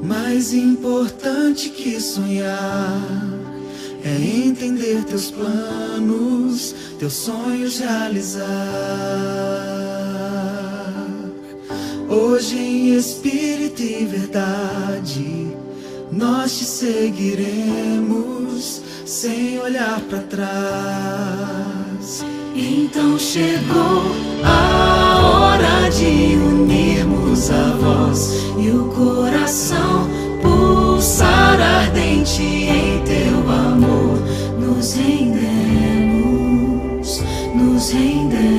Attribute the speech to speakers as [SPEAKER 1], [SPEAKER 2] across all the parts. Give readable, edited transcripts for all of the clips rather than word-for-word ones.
[SPEAKER 1] Mais importante que sonhar é entender teus planos, teus sonhos realizar. Hoje em espírito e verdade nós te seguiremos sem olhar para trás. Então chegou a hora de unirmos a voz e o coração pulsar ardente em teu amor. Nos rendemos, nos rendemos.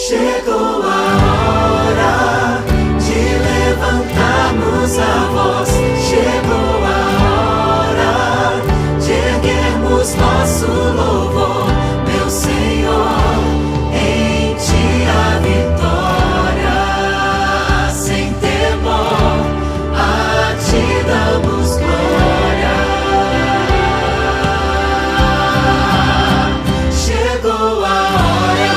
[SPEAKER 1] Chegou a hora de levantarmos a voz. Chegou a hora de erguermos nosso louvor, meu Senhor, em ti a vitória. Sem temor, a ti damos glória. Chegou a hora.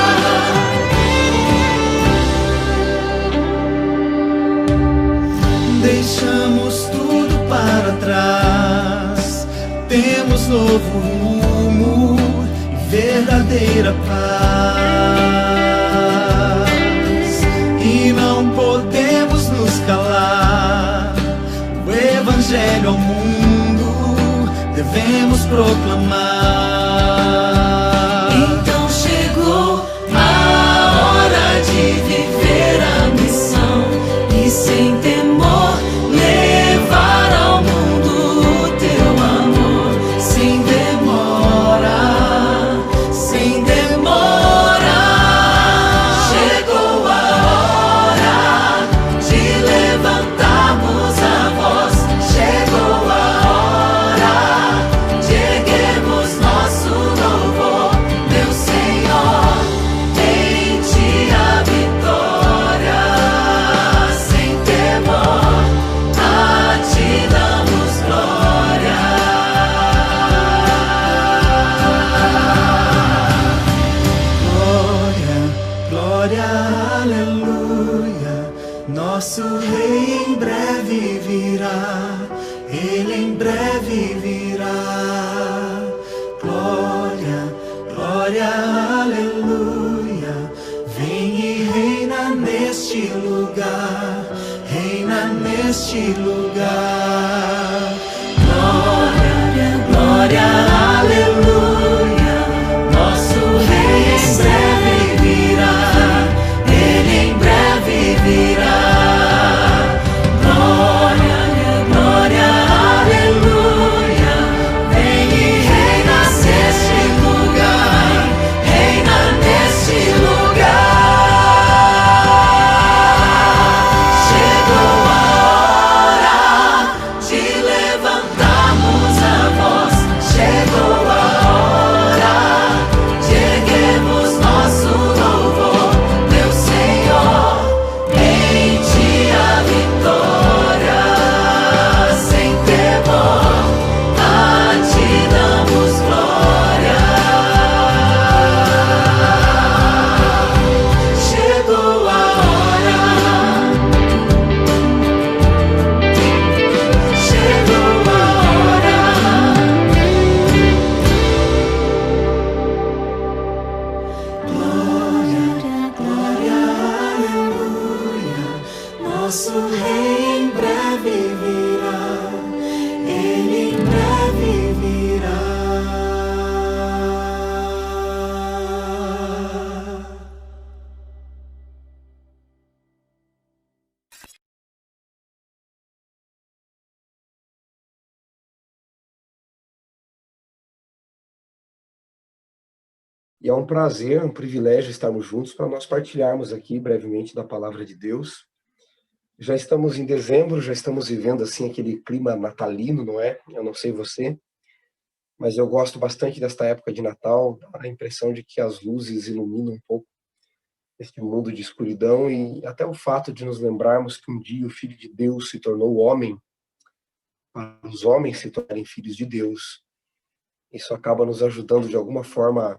[SPEAKER 1] Deixamos tudo para trás, temos novo rumo e verdadeira paz. E não podemos nos calar, o evangelho ao mundo devemos proclamar. Então chegou a hora de viver a missão e sem temor levar ao mundo o teu amor. Sem demora, sem demora. Chegou a hora de levantarmos a voz. Chegou a hora de erguermos nosso louvor, meu Senhor, em ti a vitória. Sem temor, a ti damos glória. Glória, glória, aleluia. Nosso Rei em breve virá, Ele em breve virá. Glória, glória, aleluia. Vem e reina neste lugar, reina neste lugar. Glória, glória, aleluia. Nosso Rei em breve virá, Ele em breve virá. Glória, glória, aleluia. Vem e reina neste lugar, reina neste lugar. Chegou a hora de levantarmos a voz. Chegou a hora de erguermos nosso louvor, meu Senhor, em ti a vitória. Sem temor, a ti damos glória. Chegou a hora. Chegou a hora. Glória, glória, aleluia. Nosso Rei em breve virá, Ele em breve virá.
[SPEAKER 2] E é um prazer, um privilégio estarmos juntos para nós partilharmos aqui brevemente da palavra de Deus. Já estamos em dezembro, já estamos vivendo assim aquele clima natalino, não é? Eu não sei você, mas eu gosto bastante desta época de Natal, dá a impressão de que as luzes iluminam um pouco este mundo de escuridão e até o fato de nos lembrarmos que um dia o Filho de Deus se tornou homem, para os homens se tornarem filhos de Deus. Isso acaba nos ajudando de alguma forma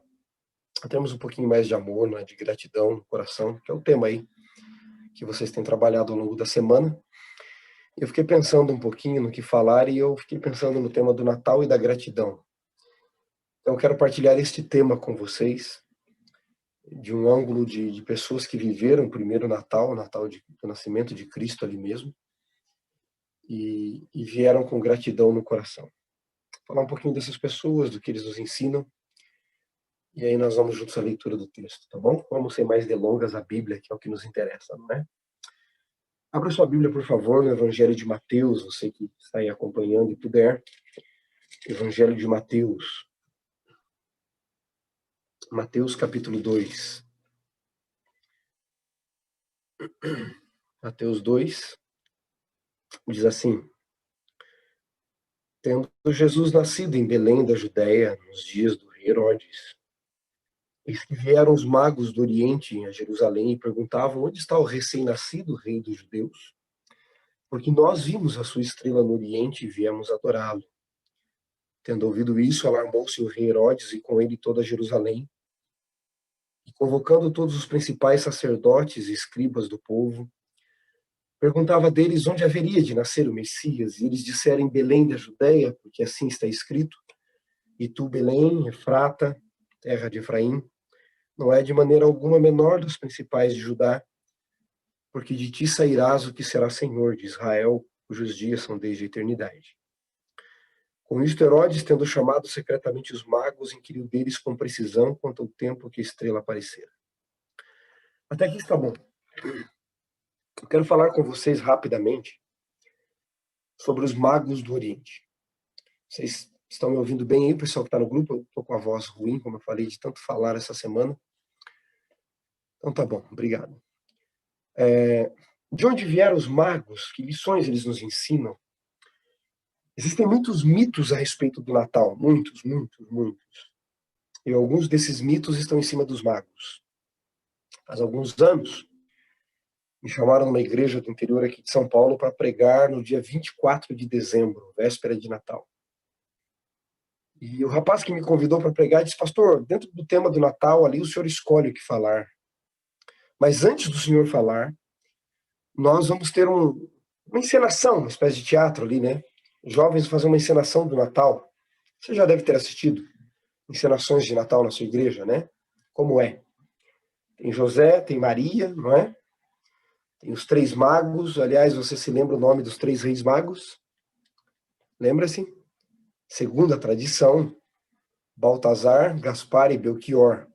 [SPEAKER 2] a termos um pouquinho mais de amor, né, de gratidão no coração, que é o tema aí que vocês têm trabalhado ao longo da semana. Eu fiquei pensando um pouquinho no que falar e eu fiquei pensando no tema do Natal e da gratidão. Então, eu quero partilhar este tema com vocês, de um ângulo de pessoas que viveram o primeiro Natal, o Natal do nascimento de Cristo ali mesmo, e vieram com gratidão no coração. Falar um pouquinho dessas pessoas, do que eles nos ensinam, e aí nós vamos juntos à leitura do texto, tá bom? Vamos sem mais delongas à Bíblia, que é o que nos interessa, não é? Abra sua Bíblia, por favor, no Evangelho de Mateus, você que está aí acompanhando e puder. Evangelho de Mateus. Mateus capítulo 2. Mateus 2 diz assim: Tendo Jesus nascido em Belém da Judéia, nos dias do rei Herodes, eis que vieram os magos do Oriente a Jerusalém e perguntavam: onde está o recém-nascido rei dos judeus? Porque nós vimos a sua estrela no Oriente e viemos adorá-lo. Tendo ouvido isso, alarmou-se o rei Herodes e com ele toda Jerusalém. E convocando todos os principais sacerdotes e escribas do povo, perguntava deles onde haveria de nascer o Messias, e eles disseram: em Belém da Judéia, porque assim está escrito: e tu, Belém, Efrata, terra de Efraim, não é de maneira alguma menor dos principais de Judá, porque de ti sairás o que será Senhor de Israel, cujos dias são desde a eternidade. Com isto, Herodes, tendo chamado secretamente os magos, inquiriu deles com precisão quanto ao tempo que a estrela aparecera. Até aqui está bom. Eu quero falar com vocês rapidamente sobre os magos do Oriente. Vocês estão me ouvindo bem aí, pessoal que está no grupo? Eu estou com a voz ruim, como eu falei, de tanto falar essa semana. Então tá bom, obrigado. De onde vieram os magos? Que lições eles nos ensinam? Existem muitos mitos a respeito do Natal, muitos. E alguns desses mitos estão em cima dos magos. Faz alguns anos, me chamaram numa igreja do interior aqui de São Paulo para pregar no dia 24 de dezembro, véspera de Natal. E o rapaz que me convidou para pregar disse: pastor, dentro do tema do Natal ali o senhor escolhe o que falar. Mas antes do senhor falar, nós vamos ter uma encenação, uma espécie de teatro ali, né? Os jovens vão fazer uma encenação do Natal. Você já deve ter assistido encenações de Natal na sua igreja, né? Como é? Tem José, tem Maria, não é? Tem os três magos. Aliás, você se lembra o nome dos três reis magos? Lembra-se? Segundo a tradição, Baltazar, Gaspar e Belchior.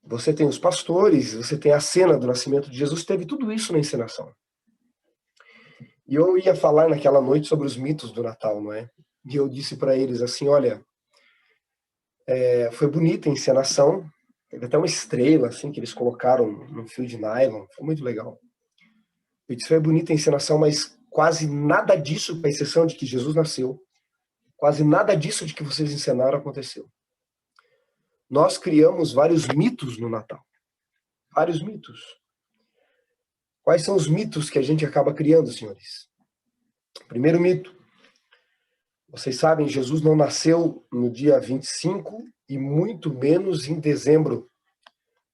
[SPEAKER 2] Você tem os pastores, você tem a cena do nascimento de Jesus, teve tudo isso na encenação. E eu ia falar naquela noite sobre os mitos do Natal, não é? E eu disse para eles assim: olha, foi bonita a encenação, teve até uma estrela assim que eles colocaram num fio de nylon, foi muito legal. Eu disse: foi bonita a encenação, mas quase nada disso, com exceção de que Jesus nasceu, quase nada disso de que vocês encenaram aconteceu. Nós criamos vários mitos no Natal. Vários mitos. Quais são os mitos que a gente acaba criando, senhores? Primeiro mito. Vocês sabem, Jesus não nasceu no dia 25 e muito menos em dezembro.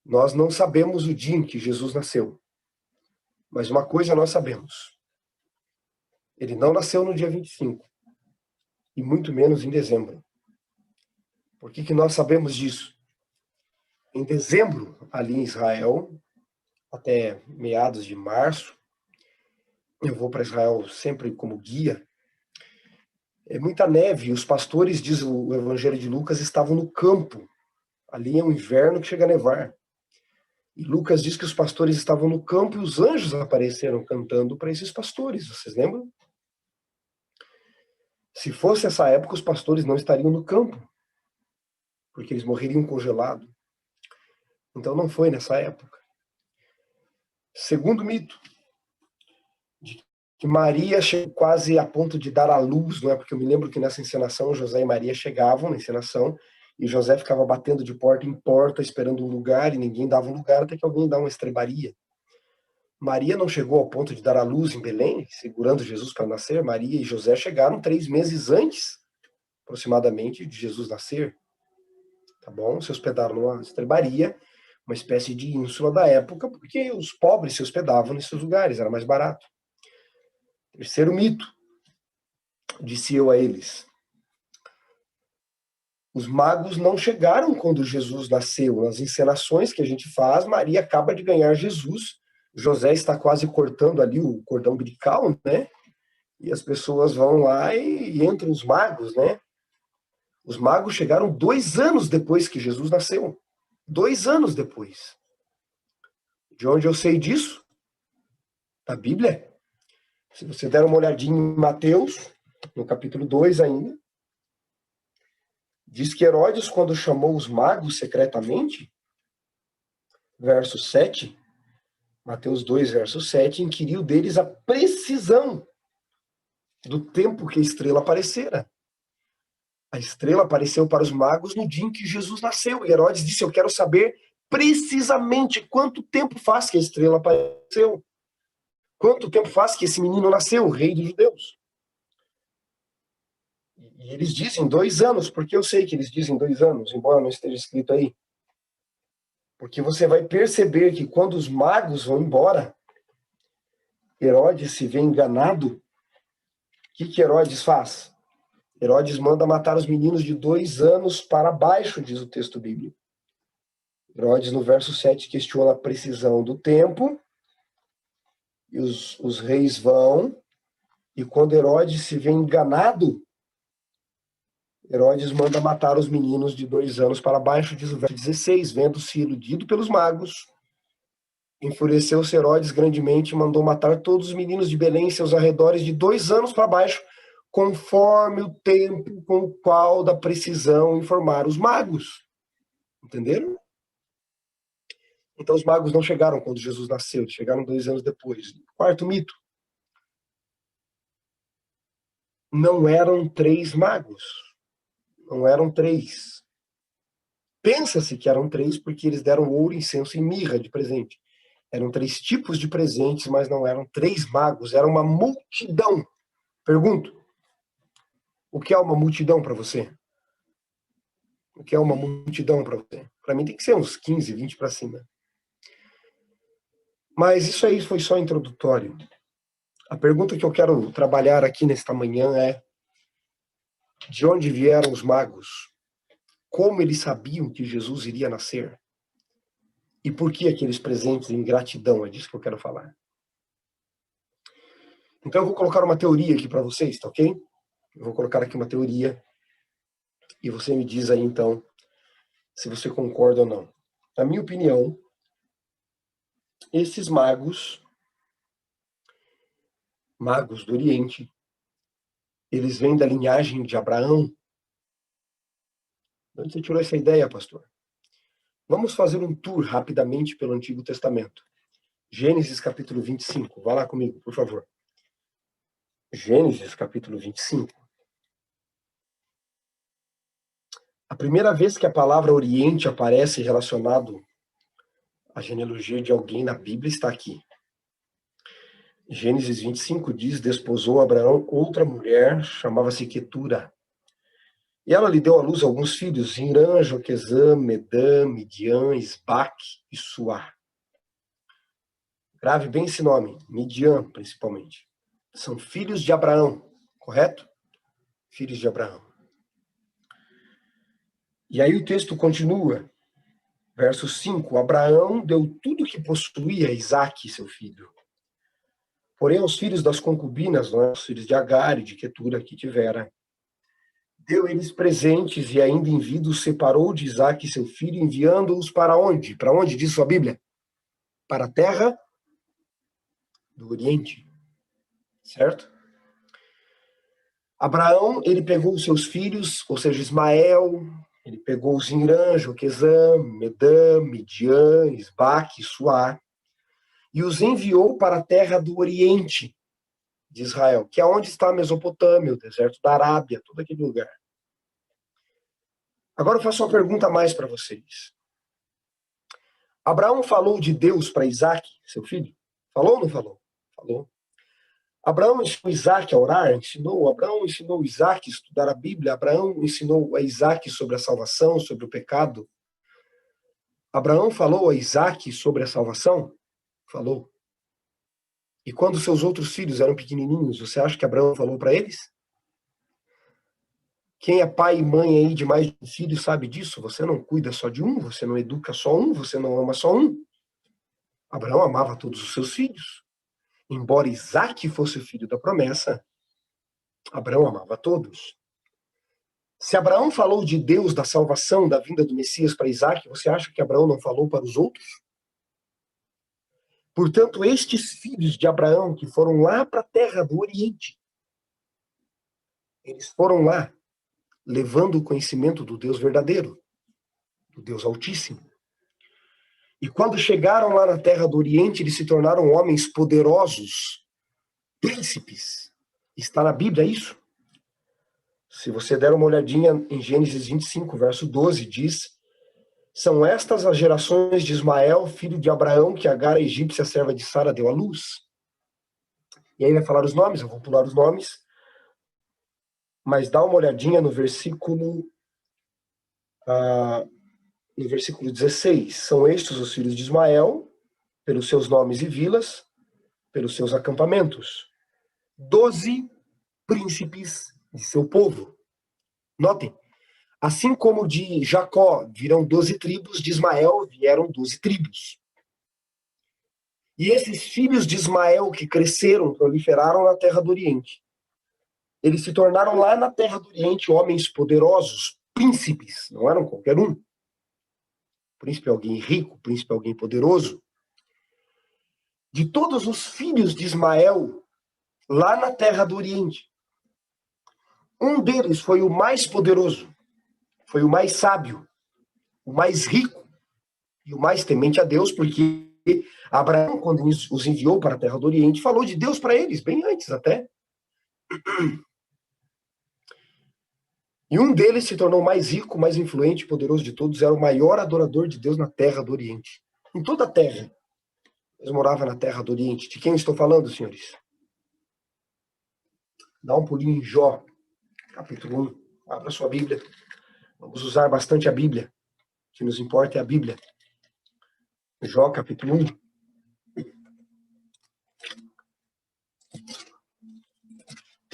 [SPEAKER 2] Nós não sabemos o dia em que Jesus nasceu. Mas uma coisa nós sabemos. Ele não nasceu no dia 25 e muito menos em dezembro. Por que nós sabemos disso? Em dezembro, ali em Israel, até meados de março, eu vou para Israel sempre como guia, é muita neve, e os pastores, diz o Evangelho de Lucas, estavam no campo. Ali é um inverno que chega a nevar. E Lucas diz que os pastores estavam no campo e os anjos apareceram cantando para esses pastores, vocês lembram? Se fosse essa época, os pastores não estariam no campo, porque eles morreriam congelados. Então não foi nessa época. Segundo mito, de que Maria chegou quase a ponto de dar à luz, não é? Porque eu me lembro que nessa encenação José e Maria chegavam na encenação e José ficava batendo de porta em porta esperando um lugar e ninguém dava um lugar até que alguém dá uma estrebaria. Maria não chegou ao ponto de dar à luz em Belém, segurando Jesus para nascer. Maria e José chegaram 3 meses antes, aproximadamente, de Jesus nascer. Tá bom? Se hospedaram numa estrebaria, uma espécie de ínsula da época, porque os pobres se hospedavam nesses lugares, era mais barato. Terceiro mito, disse eu a eles. Os magos não chegaram quando Jesus nasceu. Nas encenações que a gente faz, Maria acaba de ganhar Jesus. José está quase cortando ali o cordão umbilical, né? E as pessoas vão lá e entram os magos, né? Os magos chegaram 2 anos depois que Jesus nasceu. 2 anos depois. De onde eu sei disso? Da Bíblia. Se você der uma olhadinha em Mateus, no capítulo 2 ainda, diz que Herodes, quando chamou os magos secretamente, verso 7, Mateus 2, verso 7, inquiriu deles a precisão do tempo que a estrela aparecera. A estrela apareceu para os magos no dia em que Jesus nasceu. E Herodes disse, eu quero saber precisamente quanto tempo faz que a estrela apareceu. Quanto tempo faz que esse menino nasceu, o rei dos judeus? E eles dizem 2 anos, porque eu sei que eles dizem 2 anos, embora não esteja escrito aí. Porque você vai perceber que quando os magos vão embora, Herodes se vê enganado. O que Herodes faz? Herodes manda matar os meninos de 2 anos para baixo, diz o texto bíblico. Herodes, no verso 7, questiona a precisão do tempo, e os reis vão, e quando Herodes se vê enganado, Herodes manda matar os meninos de 2 anos para baixo, diz o verso 16, vendo-se iludido pelos magos, enfureceu-se Herodes grandemente e mandou matar todos os meninos de Belém e seus arredores de 2 anos para baixo, conforme o tempo com o qual da precisão informaram os magos. Entenderam? Então os magos não chegaram quando Jesus nasceu, chegaram 2 anos depois. Quarto mito. Não eram 3 magos. Não eram 3. Pensa-se que eram 3 porque eles deram ouro, incenso e mirra de presente. Eram 3 tipos de presentes, mas não eram 3 magos. Era uma multidão. Pergunto, o que é uma multidão para você? O que é uma multidão para você? Para mim tem que ser uns 15, 20 para cima. Mas isso aí foi só introdutório. A pergunta que eu quero trabalhar aqui nesta manhã é: de onde vieram os magos? Como eles sabiam que Jesus iria nascer? E por que aqueles presentes em gratidão? É disso que eu quero falar. Então eu vou colocar uma teoria aqui para vocês, tá ok? Eu vou colocar aqui uma teoria e você me diz aí então se você concorda ou não. Na minha opinião, esses magos do Oriente, eles vêm da linhagem de Abraão. De onde você tirou essa ideia, pastor? Vamos fazer um tour rapidamente pelo Antigo Testamento. Gênesis capítulo 25. Vá lá comigo, por favor. Gênesis capítulo 25. A primeira vez que a palavra Oriente aparece relacionado à genealogia de alguém na Bíblia está aqui. Gênesis 25 diz, desposou Abraão outra mulher, chamava-se Quetura. E ela lhe deu à luz alguns filhos, Irã, Joquezã, Medã, Midian, Isbaque e Suá. Grave bem esse nome, Midian, principalmente. São filhos de Abraão, correto? Filhos de Abraão. E aí o texto continua, verso 5, Abraão deu tudo o que possuía a Isaque, seu filho. Porém, aos filhos das concubinas, não é? Os filhos de Agar e de Quetura que tivera, deu eles presentes e ainda em vida os separou de Isaque, seu filho, enviando-os para onde? Para onde diz sua Bíblia? Para a terra do Oriente, certo? Abraão, ele pegou os seus filhos, ou seja, Ismael, ele pegou os Irã, Joquezã, Medã, Midian, Isbaque, Suá, e os enviou para a terra do Oriente de Israel, que é onde está a Mesopotâmia, o deserto da Arábia, todo aquele lugar. Agora eu faço uma pergunta a mais para vocês. Abraão falou de Deus para Isaque, seu filho? Falou ou não falou? Falou. Abraão ensinou Isaque a orar? Ensinou. Abraão ensinou Isaque a estudar a Bíblia? Abraão ensinou a Isaque sobre a salvação, sobre o pecado? Abraão falou a Isaque sobre a salvação? Falou. E quando seus outros filhos eram pequenininhos, você acha que Abraão falou para eles? Quem é pai e mãe aí de mais de um filho sabe disso. Você não cuida só de um, você não educa só um, você não ama só um. Abraão amava todos os seus filhos. Embora Isaque fosse o filho da promessa, Abraão amava todos. Se Abraão falou de Deus, da salvação, da vinda do Messias para Isaque, você acha que Abraão não falou para os outros? Portanto, estes filhos de Abraão que foram lá para a terra do Oriente, eles foram lá levando o conhecimento do Deus verdadeiro, do Deus Altíssimo. E quando chegaram lá na terra do Oriente, eles se tornaram homens poderosos, príncipes. Está na Bíblia isso? Se você der uma olhadinha em Gênesis 25, verso 12, diz: são estas as gerações de Ismael, filho de Abraão, que Agar, a egípcia, serva de Sara, deu à luz. E aí vai falar os nomes, eu vou pular os nomes, mas dá uma olhadinha no versículo 16. São estes os filhos de Ismael, pelos seus nomes e vilas, pelos seus acampamentos. 12 príncipes de seu povo. Notem, assim como de Jacó viram 12 tribos, de Ismael vieram 12 tribos. E esses filhos de Ismael que cresceram, proliferaram na terra do Oriente. Eles se tornaram lá na terra do Oriente homens poderosos, príncipes, não eram qualquer um. Príncipe é alguém rico, príncipe é alguém poderoso. De todos os filhos de Ismael, lá na terra do Oriente, um deles foi o mais poderoso, foi o mais sábio, o mais rico e o mais temente a Deus, porque Abraão, quando os enviou para a terra do Oriente, falou de Deus para eles, bem antes até. E um deles se tornou mais rico, mais influente e poderoso de todos, era o maior adorador de Deus na terra do Oriente. Em toda a terra. Eles moravam na terra do Oriente. De quem estou falando, senhores? Dá um pulinho em Jó, capítulo 1. Abra sua Bíblia. Vamos usar bastante a Bíblia. O que nos importa é a Bíblia. Jó, capítulo 1.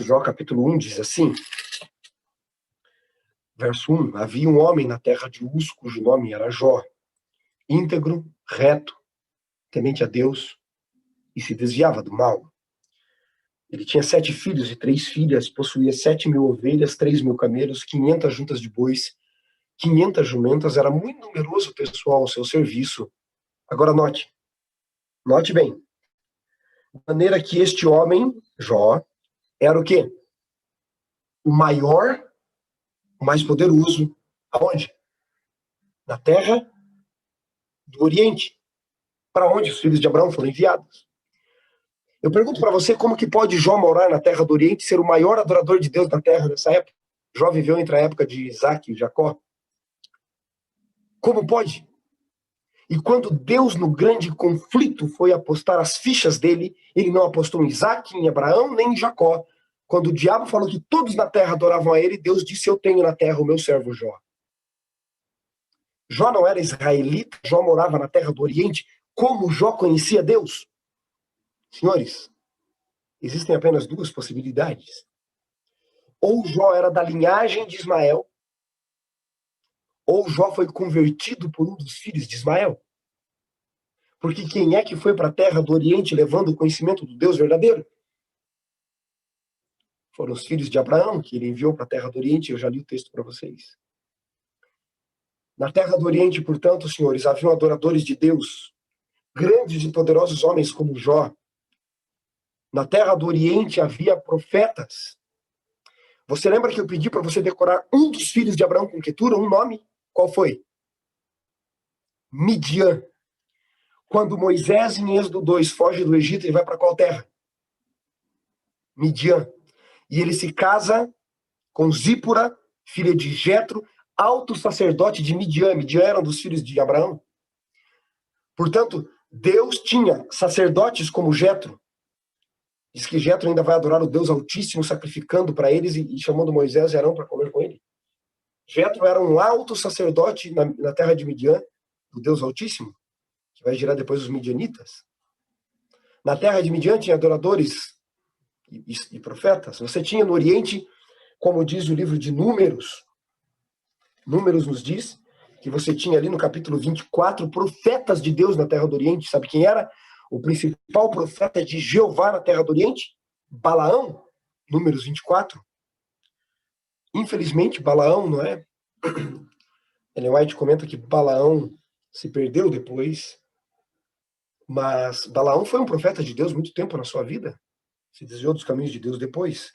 [SPEAKER 2] Jó, capítulo 1 diz assim, verso 1. Havia um homem na terra de Uz, cujo nome era Jó, íntegro, reto, temente a Deus, e se desviava do mal. Ele tinha 7 filhos e 3 filhas, possuía 7.000 ovelhas, 3.000 camelos, 500 juntas de bois, 500 jumentas, era muito numeroso o pessoal ao seu serviço. Agora note bem, de maneira que este homem, Jó, era o quê? O maior, o mais poderoso, aonde? Na terra do Oriente, para onde os filhos de Abraão foram enviados. Eu pergunto para você, como que pode Jó morar na terra do Oriente e ser o maior adorador de Deus na terra nessa época? Jó viveu entre a época de Isaque e Jacó. Como pode? E quando Deus, no grande conflito, foi apostar as fichas dele, ele não apostou em Isaque, em Abraão, nem em Jacó. Quando o diabo falou que todos na terra adoravam a ele, Deus disse: eu tenho na terra o meu servo Jó. Jó não era israelita, Jó morava na terra do Oriente. Como Jó conhecia Deus? Senhores, existem apenas 2 possibilidades. Ou Jó era da linhagem de Ismael, ou Jó foi convertido por um dos filhos de Ismael. Porque quem é que foi para a terra do Oriente levando o conhecimento do Deus verdadeiro? Foram os filhos de Abraão, que ele enviou para a terra do Oriente. Eu já li o texto para vocês. Na terra do Oriente, portanto, senhores, haviam adoradores de Deus, grandes e poderosos homens como Jó. Na terra do Oriente havia profetas. Você lembra que eu pedi para você decorar um dos filhos de Abraão com Quetura, um nome? Qual foi? Midian. Quando Moisés, em Êxodo 2, foge do Egito, ele vai para qual terra? Midian. E ele se casa com Zípora, filha de Jetro, alto sacerdote de Midian. Midian era um dos filhos de Abraão. Portanto, Deus tinha sacerdotes como Jetro. Diz que Jetro ainda vai adorar o Deus Altíssimo, sacrificando para eles e chamando Moisés e Arão para comer com ele. Jetro era um alto sacerdote na terra de Midian, do Deus Altíssimo, que vai gerar depois os midianitas. Na terra de Midian tinha adoradores e profetas. Você tinha no Oriente, como diz o livro de Números, Números nos diz que você tinha ali no capítulo 24 profetas de Deus na terra do Oriente. Sabe quem era? O principal profeta de Jeová na terra do Oriente? Balaão, Números 24. Infelizmente, Balaão, não é? Ellen White comenta que Balaão se perdeu depois, mas Balaão foi um profeta de Deus muito tempo na sua vida, se desviou dos caminhos de Deus depois.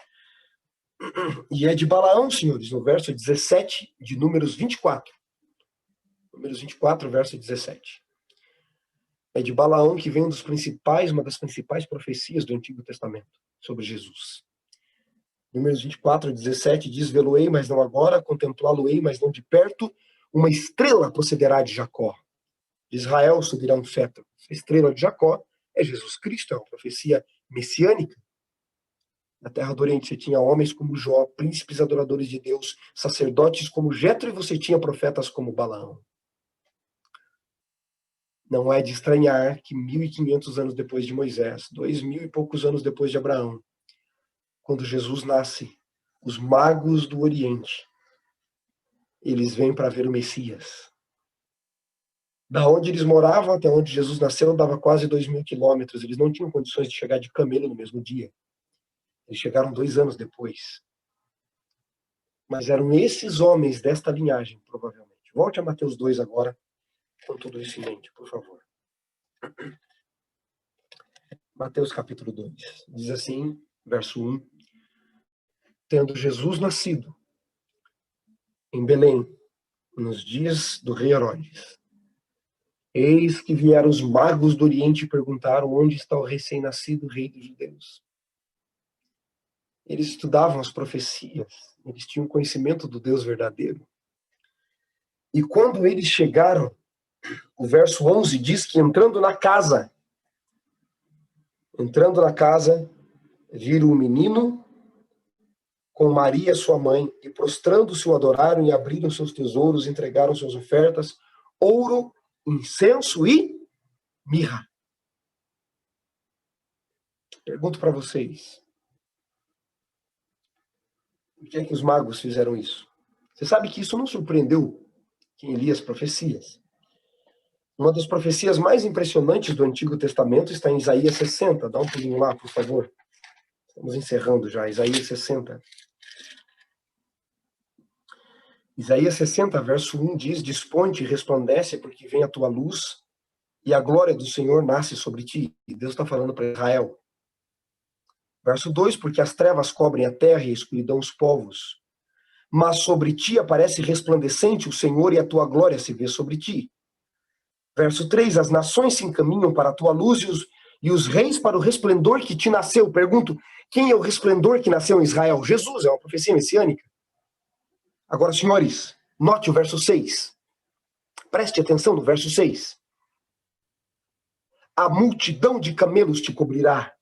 [SPEAKER 2] E é de Balaão, senhores, no verso 17 de Números 24. Números 24, verso 17. É de Balaão que vem uma das principais profecias do Antigo Testamento sobre Jesus. Números 24, 17 diz: Vê-lo-ei, mas não agora, contemplá-lo-ei, mas não de perto, uma estrela procederá de Jacó. De Israel subirá um feto. A estrela de Jacó é Jesus Cristo, é uma profecia messiânica. Na terra do Oriente você tinha homens como Jó, príncipes adoradores de Deus, sacerdotes como Jetro, e você tinha profetas como Balaão. Não é de estranhar que 1.500 anos depois de Moisés, 2.000 e poucos anos depois de Abraão, quando Jesus nasce, os magos do Oriente, eles vêm para ver o Messias. Da onde eles moravam até onde Jesus nasceu, dava quase 2.000 quilômetros. Eles não tinham condições de chegar de camelo no mesmo dia. Eles chegaram 2 anos depois. Mas eram esses homens desta linhagem, provavelmente. Volte a Mateus 2 agora, com tudo isso em mente, por favor. Mateus capítulo 2. Diz assim, verso 1. Tendo Jesus nascido em Belém, nos dias do rei Herodes, eis que vieram os magos do Oriente e perguntaram: onde está o recém-nascido rei dos judeus? Eles estudavam as profecias, eles tinham conhecimento do Deus verdadeiro. E quando eles chegaram, o verso 11 diz que entrando na casa, viram o menino com Maria, sua mãe, e prostrando-se o adoraram e abriram seus tesouros, entregaram suas ofertas, ouro, incenso e mirra. Pergunto para vocês, por que é que os magos fizeram isso? Você sabe que isso não surpreendeu quem lia as profecias. Uma das profecias mais impressionantes do Antigo Testamento está em Isaías 60. Dá um pulinho lá, por favor. Estamos encerrando já. Isaías 60. Isaías 60, verso 1 diz: Dispõe-te e resplandece, porque vem a tua luz, e a glória do Senhor nasce sobre ti. E Deus está falando para Israel. Verso 2, porque as trevas cobrem a terra e a escuridão os povos. Mas sobre ti aparece resplandecente o Senhor, e a tua glória se vê sobre ti. Verso 3, as nações se encaminham para a tua luz, e os reis para o resplendor que te nasceu. Pergunto, quem é o resplendor que nasceu em Israel? Jesus, é uma profecia messiânica. Agora, senhores, note o verso 6. Preste atenção no verso 6. A multidão de camelos te cobrirá.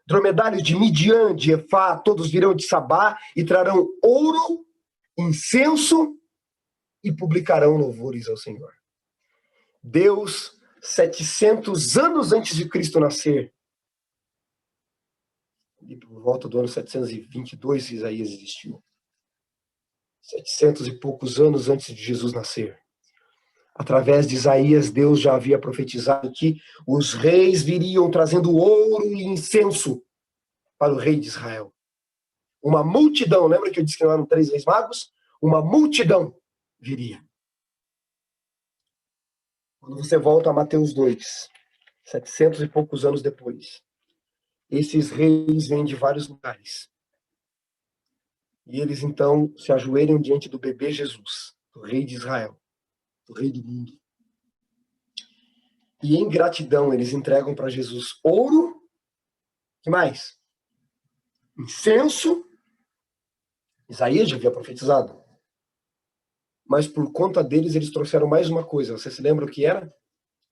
[SPEAKER 2] Dromedários de Midian, de Efá, todos virão de Sabá e trarão ouro, incenso e publicarão louvores ao Senhor. Deus, 700 anos antes de Cristo nascer, e por volta do ano 722, Isaías existiu. 700 e poucos anos antes de Jesus nascer. Através de Isaías, Deus já havia profetizado que os reis viriam trazendo ouro e incenso para o rei de Israel. Uma multidão, lembra que eu disse que não eram 3 reis magos? Uma multidão viria. Quando você volta a Mateus 2, 700 e poucos anos depois, esses reis vêm de vários lugares. E eles então se ajoelham diante do bebê Jesus, do rei de Israel, do rei do mundo. E em gratidão eles entregam para Jesus ouro, que mais? Incenso. Isaías já havia profetizado. Mas por conta deles eles trouxeram mais uma coisa. Você se lembra o que era?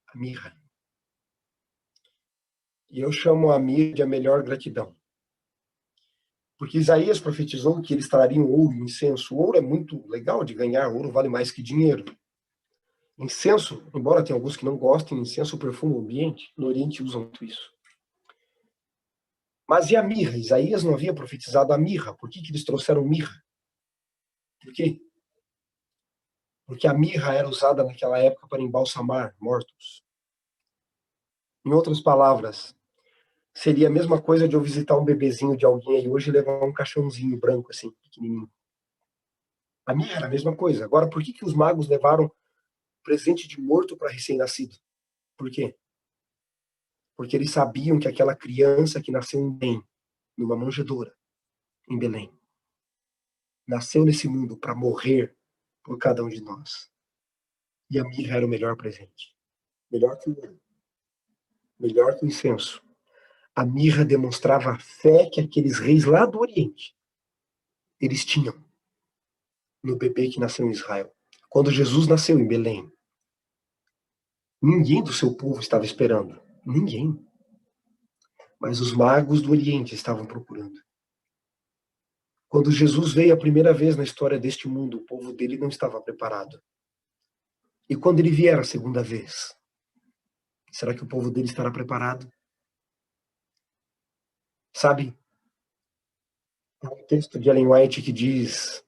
[SPEAKER 2] A mirra. E eu chamo a mirra de a melhor gratidão. Porque Isaías profetizou que eles trariam ouro e incenso. O ouro é muito legal de ganhar, ouro vale mais que dinheiro. Incenso, embora tenha alguns que não gostem, incenso perfuma o ambiente, no Oriente usam muito isso. Mas e a mirra? Isaías não havia profetizado a mirra. Por que eles trouxeram mirra? Por quê? Porque a mirra era usada naquela época para embalsamar mortos. Em outras palavras, seria a mesma coisa de eu visitar um bebezinho de alguém aí hoje e levar um caixãozinho branco, assim, pequenininho. A mirra era a mesma coisa. Agora, por que os magos levaram presente de morto para recém-nascido? Por quê? Porque eles sabiam que aquela criança que nasceu em Belém, numa manjedoura, em Belém, nasceu nesse mundo para morrer por cada um de nós. E a mirra era o melhor presente. Melhor que o ouro. Melhor que o incenso. A mirra demonstrava a fé que aqueles reis lá do Oriente, eles tinham no bebê que nasceu em Israel. Quando Jesus nasceu em Belém, ninguém do seu povo estava esperando. Ninguém. Mas os magos do Oriente estavam procurando. Quando Jesus veio a primeira vez na história deste mundo, o povo dele não estava preparado. E quando ele vier a segunda vez, será que o povo dele estará preparado? Sabe, há um texto de Ellen White que diz: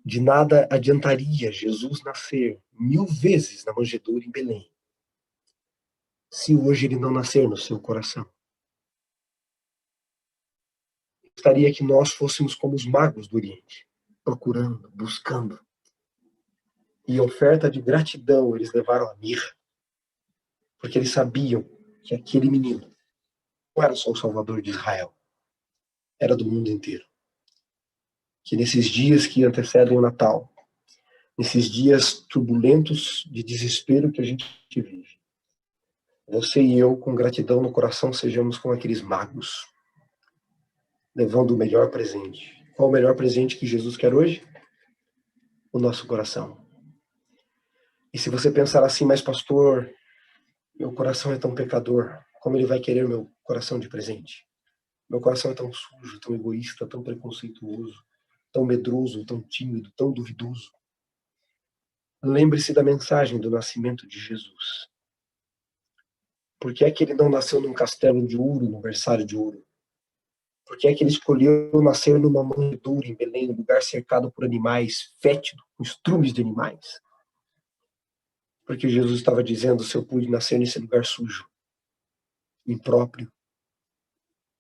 [SPEAKER 2] de nada adiantaria Jesus nascer 1000 vezes na manjedoura em Belém, se hoje ele não nascer no seu coração. Gostaria que nós fôssemos como os magos do Oriente, procurando, buscando. E em oferta de gratidão, eles levaram a mirra, porque eles sabiam que aquele menino não era só o Salvador de Israel, era do mundo inteiro. Que nesses dias que antecedem o Natal, nesses dias turbulentos de desespero que a gente vive, você e eu, com gratidão no coração, sejamos como aqueles magos, levando o melhor presente. Qual o melhor presente que Jesus quer hoje? O nosso coração. E se você pensar assim, mas pastor, meu coração é tão pecador, como ele vai querer meu coração de presente? Meu coração é tão sujo, tão egoísta, tão preconceituoso, tão medroso, tão tímido, tão duvidoso. Lembre-se da mensagem do nascimento de Jesus. Por que é que ele não nasceu num castelo de ouro, num berçário de ouro? Por que é que ele escolheu nascer numa manjedoura em Belém, num lugar cercado por animais, fétido, com estrumes de animais? Porque Jesus estava dizendo: se eu pude nascer nesse lugar sujo, impróprio,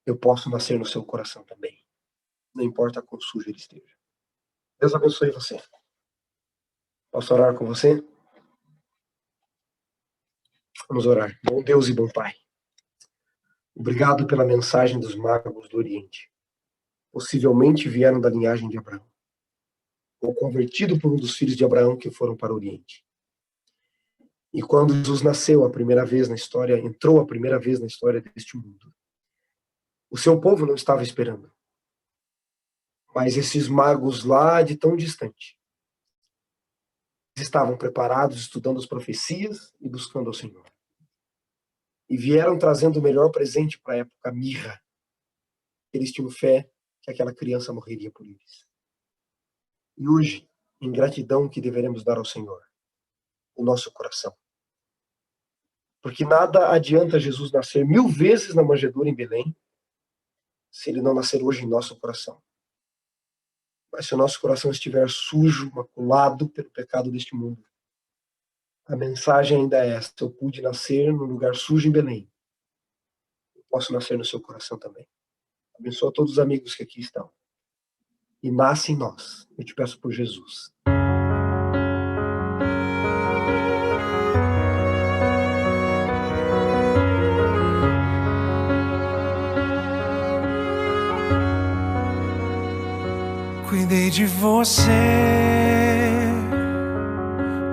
[SPEAKER 2] eu posso nascer no seu coração também. Não importa quão sujo ele esteja. Deus abençoe você. Posso orar com você? Vamos orar. Bom Deus e bom Pai, obrigado pela mensagem dos magos do Oriente. Possivelmente vieram da linhagem de Abraão, ou convertido por um dos filhos de Abraão que foram para o Oriente. E quando Jesus nasceu a primeira vez na história, entrou a primeira vez na história deste mundo, o seu povo não estava esperando. Mas esses magos lá de tão distante estavam preparados, estudando as profecias e buscando ao Senhor. E vieram trazendo o melhor presente para a época, a mirra. Eles tinham fé que aquela criança morreria por eles. E hoje, em gratidão, que deveremos dar ao Senhor? O nosso coração. Porque nada adianta Jesus nascer 1000 vezes na manjedoura em Belém, se ele não nascer hoje em nosso coração. Mas se o nosso coração estiver sujo, maculado pelo pecado deste mundo, a mensagem ainda é esta: eu pude nascer num lugar sujo em Belém, eu posso nascer no seu coração também. Abençoa todos os amigos que aqui estão. E nasce em nós. Eu te peço por Jesus.
[SPEAKER 1] Cuidei de você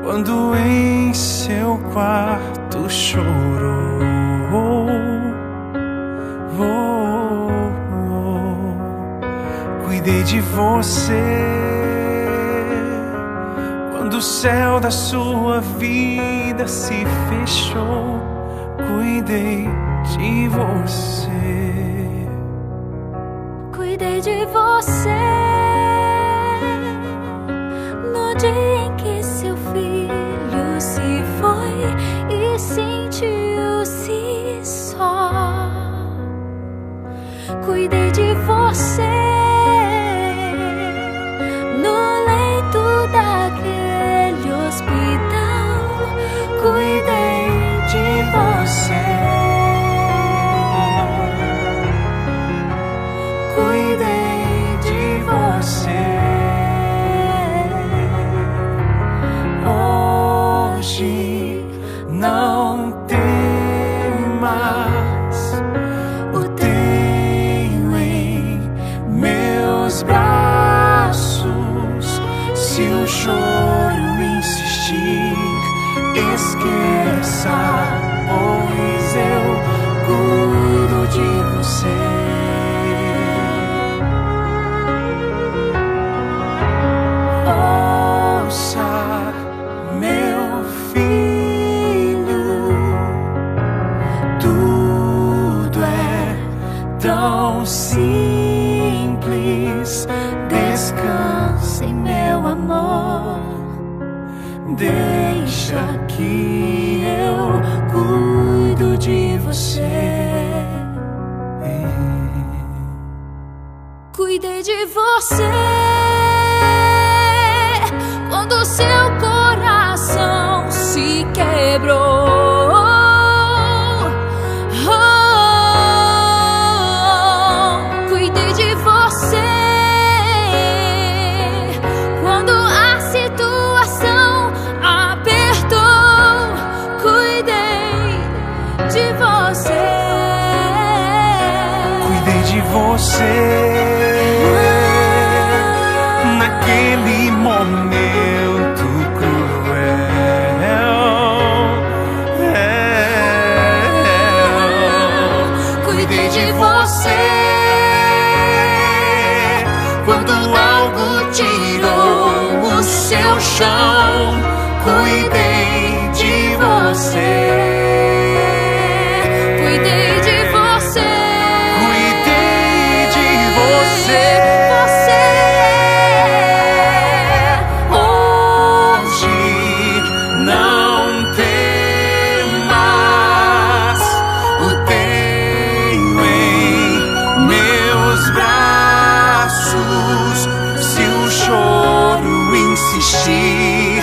[SPEAKER 1] quando em seu quarto chorou. Cuidei de você quando o céu da sua vida se fechou. Cuidei de você.
[SPEAKER 3] Cuidei de você no dia em que seu filho se foi e sentiu-se só. cuidei de você no leito daquele hospital, cuidei de você, cuidei de você. Hoje não temas, o tenho em meus braços. Se o choro insistir, esqueça, pois eu cuido de você. Ouça, meu filho, tudo é tão simples. Descanse em meu amor, deixa que eu cuido de você. Cuidei de você quando seu coração se quebrou. Cuidei de você quando a situação apertou. Cuidei de você.
[SPEAKER 1] Cuidei de você naquele momento cruel. Cuidei de você quando algo tirou o seu chão. Cuidei de você.
[SPEAKER 3] Cuidei de você.
[SPEAKER 1] Cuidei de você. Hoje não temas, o tenho em meus braços. Se o choro insistir,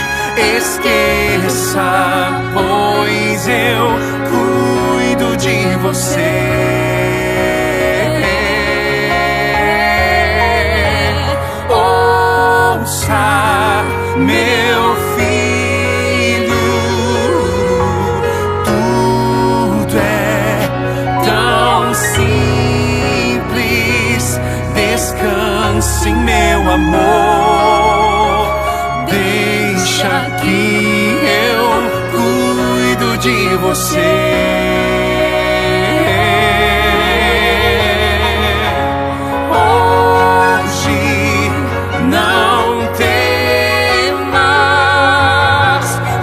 [SPEAKER 1] esqueça, pois eu cuido de você. Ouça, meu filho, tudo é tão simples. Descanse em meu amor, deixa que eu cuido de você. Hoje não temas,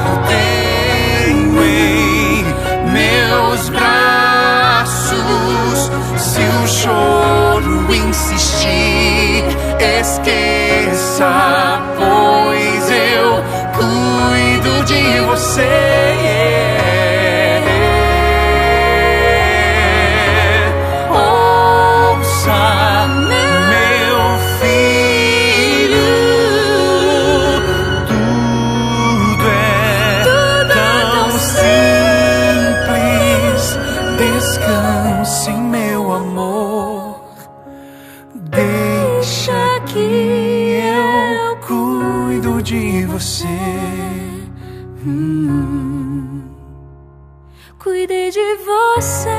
[SPEAKER 1] eu tenho em meus braços. Se o choro insistir, esqueça, pois eu cuido de você. Ouça, meu filho, tudo é tão simples. Descanse em meu amor, deixa que eu cuido de você.
[SPEAKER 3] Cuidei de você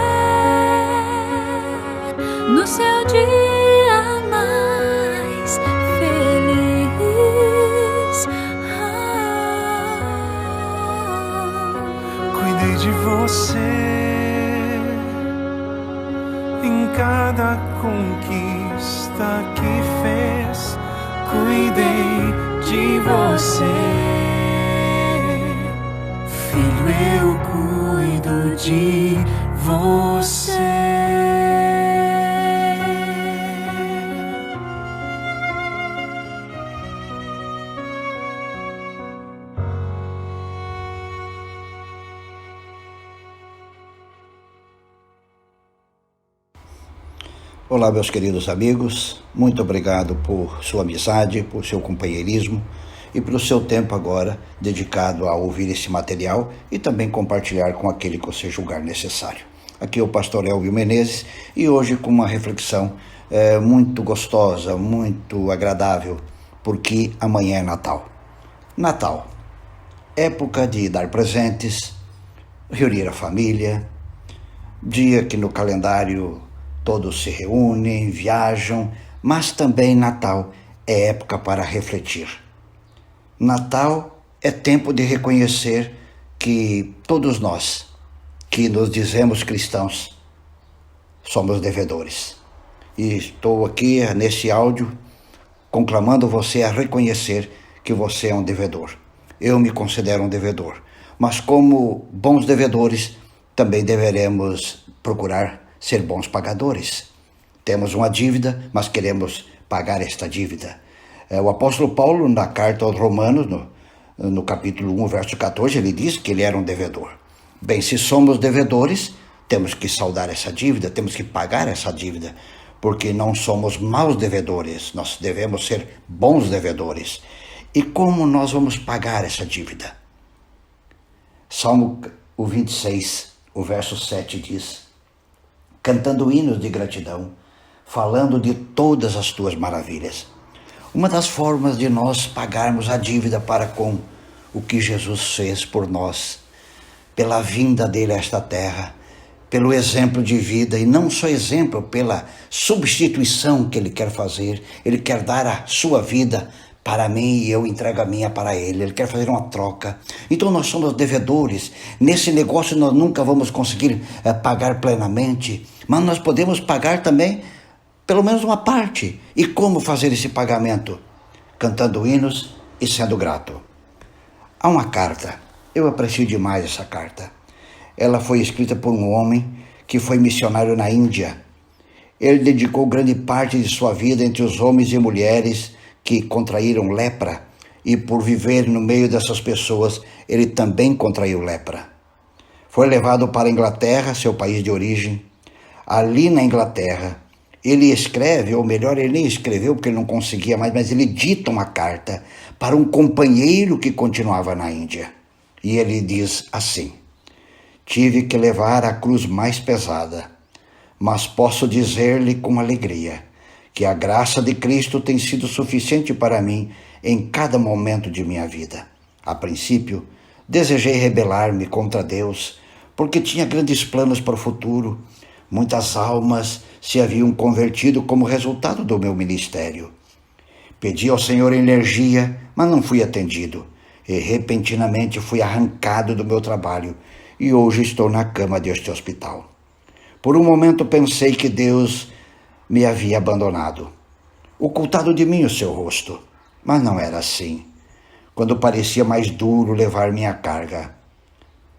[SPEAKER 3] no seu dia mais feliz.
[SPEAKER 1] Cuidei de você em cada conquista que fez. Cuidei de você, filho, eu cuido de você.
[SPEAKER 4] Olá, meus queridos amigos, muito obrigado por sua amizade, por seu companheirismo e pelo seu tempo agora dedicado a ouvir esse material e também compartilhar com aquele que você julgar necessário. Aqui é o pastor Elvio Menezes e hoje com uma reflexão muito gostosa, muito agradável, porque amanhã é Natal. Natal, época de dar presentes, reunir a família, dia que no calendário todos se reúnem, viajam, mas também Natal é época para refletir. Natal é tempo de reconhecer que todos nós, que nos dizemos cristãos, somos devedores. E estou aqui nesse áudio conclamando você a reconhecer que você é um devedor. Eu me considero um devedor, mas como bons devedores também deveremos procurar ser bons pagadores. Temos uma dívida, mas queremos pagar esta dívida. O apóstolo Paulo, na carta aos Romanos, no capítulo 1, verso 14, ele diz que ele era um devedor. Bem, se somos devedores, temos que saldar essa dívida, temos que pagar essa dívida, porque não somos maus devedores, nós devemos ser bons devedores. E como nós vamos pagar essa dívida? Salmo 26, o verso 7 diz: cantando hinos de gratidão, falando de todas as tuas maravilhas. Uma das formas de nós pagarmos a dívida para com o que Jesus fez por nós, pela vinda dele a esta terra, pelo exemplo de vida, e não só exemplo, pela substituição que ele quer fazer. Ele quer dar a sua vida para mim e eu entrego a minha para ele. Ele quer fazer uma troca. Então nós somos devedores. Nesse negócio nós nunca vamos conseguir pagar plenamente, mas nós podemos pagar também pelo menos uma parte. E como fazer esse pagamento? Cantando hinos e sendo grato. Há uma carta, eu aprecio demais essa carta. Ela foi escrita por um homem que foi missionário na Índia. Ele dedicou grande parte de sua vida entre os homens e mulheres que contraíram lepra, e por viver no meio dessas pessoas, ele também contraiu lepra. Foi levado para a Inglaterra, seu país de origem. Ali na Inglaterra, ele escreve, ou melhor, ele nem escreveu porque ele não conseguia mais, mas ele dita uma carta para um companheiro que continuava na Índia. E ele diz assim: tive que levar a cruz mais pesada, mas posso dizer-lhe com alegria que a graça de Cristo tem sido suficiente para mim em cada momento de minha vida. A princípio, desejei rebelar-me contra Deus, porque tinha grandes planos para o futuro. Muitas almas se haviam convertido como resultado do meu ministério. Pedi ao Senhor energia, mas não fui atendido. E repentinamente fui arrancado do meu trabalho e hoje estou na cama deste hospital. Por um momento pensei que Deus me havia abandonado, ocultado de mim o seu rosto, mas não era assim. Quando parecia mais duro levar minha carga,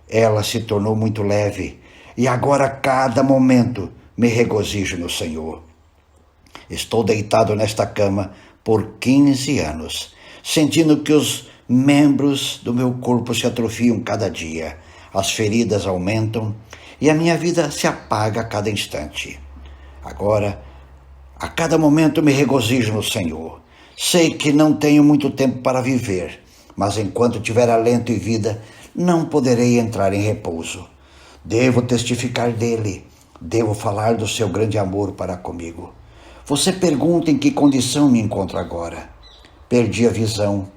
[SPEAKER 4] ela se tornou muito leve e agora a cada momento me regozijo no Senhor. Estou deitado nesta cama por 15 anos, sentindo que os membros do meu corpo se atrofiam cada dia, as feridas aumentam e a minha vida se apaga a cada instante. Agora, a cada momento me regozijo no Senhor. Sei que não tenho muito tempo para viver, mas enquanto tiver alento e vida, não poderei entrar em repouso. Devo testificar dele, devo falar do seu grande amor para comigo. Você pergunta em que condição me encontro agora. Perdi a visão.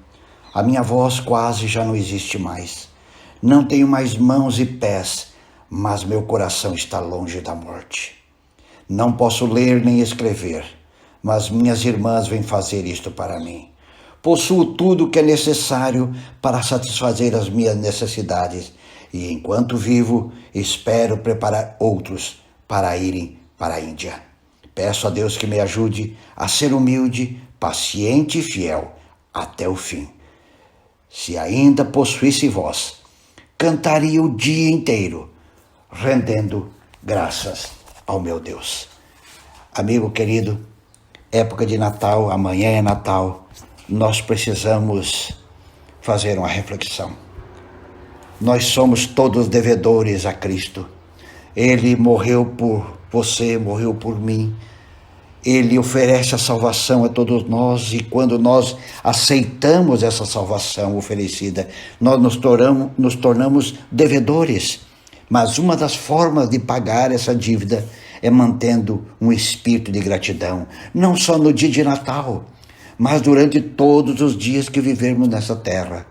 [SPEAKER 4] A minha voz quase já não existe mais. Não tenho mais mãos e pés, mas meu coração está longe da morte. Não posso ler nem escrever, mas minhas irmãs vêm fazer isto para mim. Possuo tudo o que é necessário para satisfazer as minhas necessidades e, enquanto vivo, espero preparar outros para irem para a Índia. Peço a Deus que me ajude a ser humilde, paciente e fiel até o fim. Se ainda possuísse voz, cantaria o dia inteiro, rendendo graças ao meu Deus. Amigo querido, época de Natal, amanhã é Natal, nós precisamos fazer uma reflexão. Nós somos todos devedores a Cristo. Ele morreu por você, morreu por mim, Ele oferece a salvação a todos nós, e quando nós aceitamos essa salvação oferecida, nós nos tornamos devedores. Mas uma das formas de pagar essa dívida é mantendo um espírito de gratidão, não só no dia de Natal, mas durante todos os dias que vivermos nessa terra.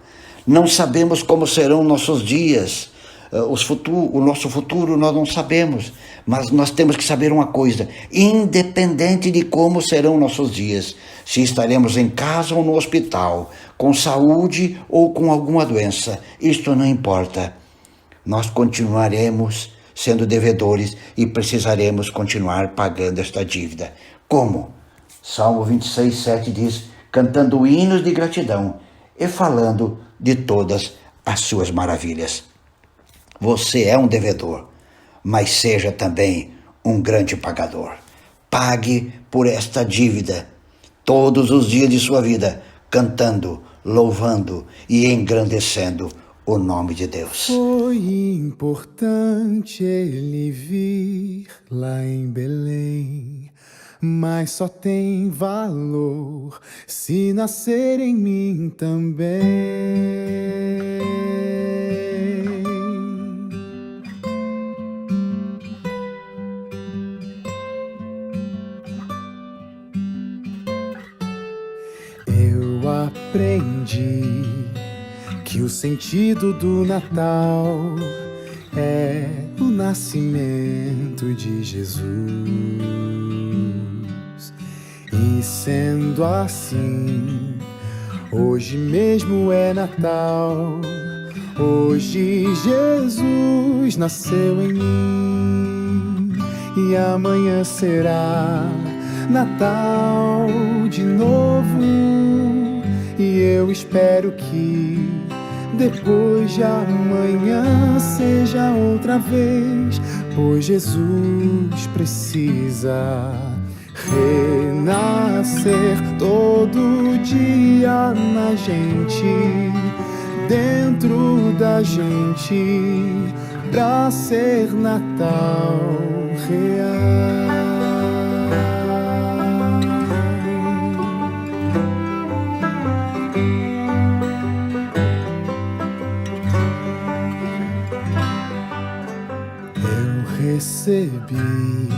[SPEAKER 4] Não sabemos como serão nossos dias, o nosso futuro nós não sabemos, mas nós temos que saber uma coisa: independente de como serão nossos dias, se estaremos em casa ou no hospital, com saúde ou com alguma doença, isto não importa. Nós continuaremos sendo devedores e precisaremos continuar pagando esta dívida. Como? Salmo 26, 7 diz: cantando hinos de gratidão e falando de todas as suas maravilhas. Você é um devedor, mas seja também um grande pagador. Pague por esta dívida todos os dias de sua vida, cantando, louvando e engrandecendo o nome de Deus.
[SPEAKER 1] Foi importante ele vir lá em Belém, mas só tem valor se nascer em mim também. Eu aprendi que o sentido do Natal é o nascimento de Jesus. E sendo assim, hoje mesmo é Natal. Hoje Jesus nasceu em mim, e amanhã será Natal de novo. E eu espero que depois de amanhã seja outra vez, pois Jesus precisa renascer todo dia na gente, dentro da gente, pra ser Natal real. Recebi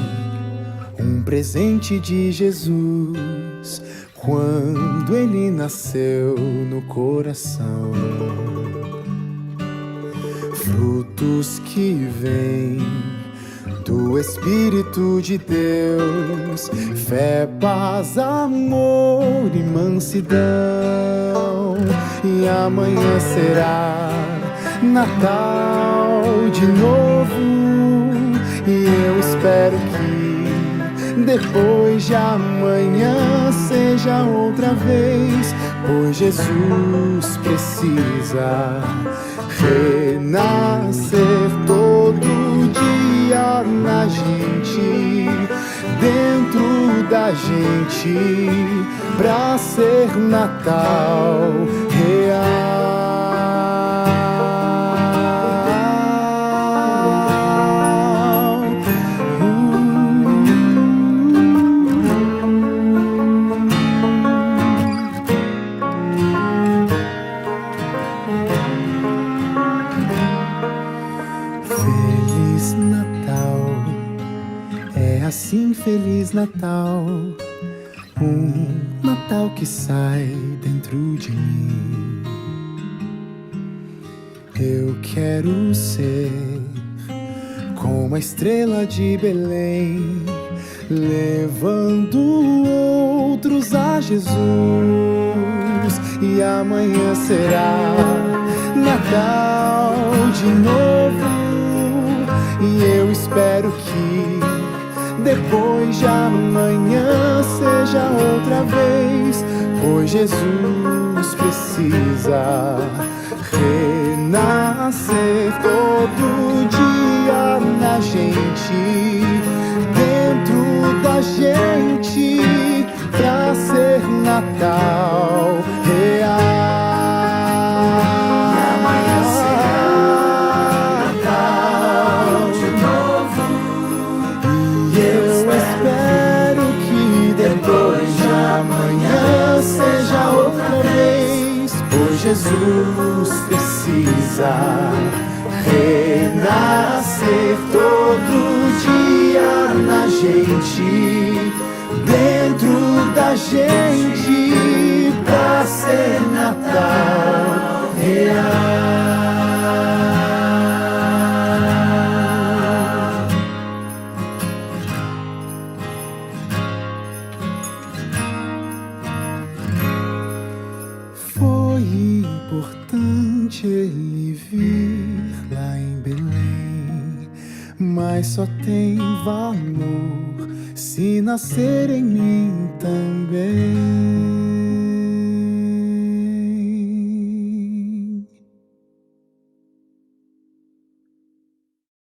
[SPEAKER 1] um presente de Jesus quando ele nasceu no coração. Frutos que vêm do Espírito de Deus, fé, paz, amor e mansidão. E amanhã será Natal de novo. E eu espero que depois de amanhã seja outra vez, pois Jesus precisa renascer todo dia na gente, dentro da gente, pra ser Natal real. Assim, Feliz Natal, um Natal que sai dentro de mim. Eu quero ser como a estrela de Belém, levando outros a Jesus. E amanhã será Natal de novo. E eu espero que depois de amanhã seja outra vez, pois Jesus precisa renascer todo dia na gente, dentro da gente, pra ser Natal real. Jesus precisa renascer todo dia na gente, dentro da gente, pra ser Natal real. Foi importante ele vir lá em Belém, mas só tem valor se nascer em mim também.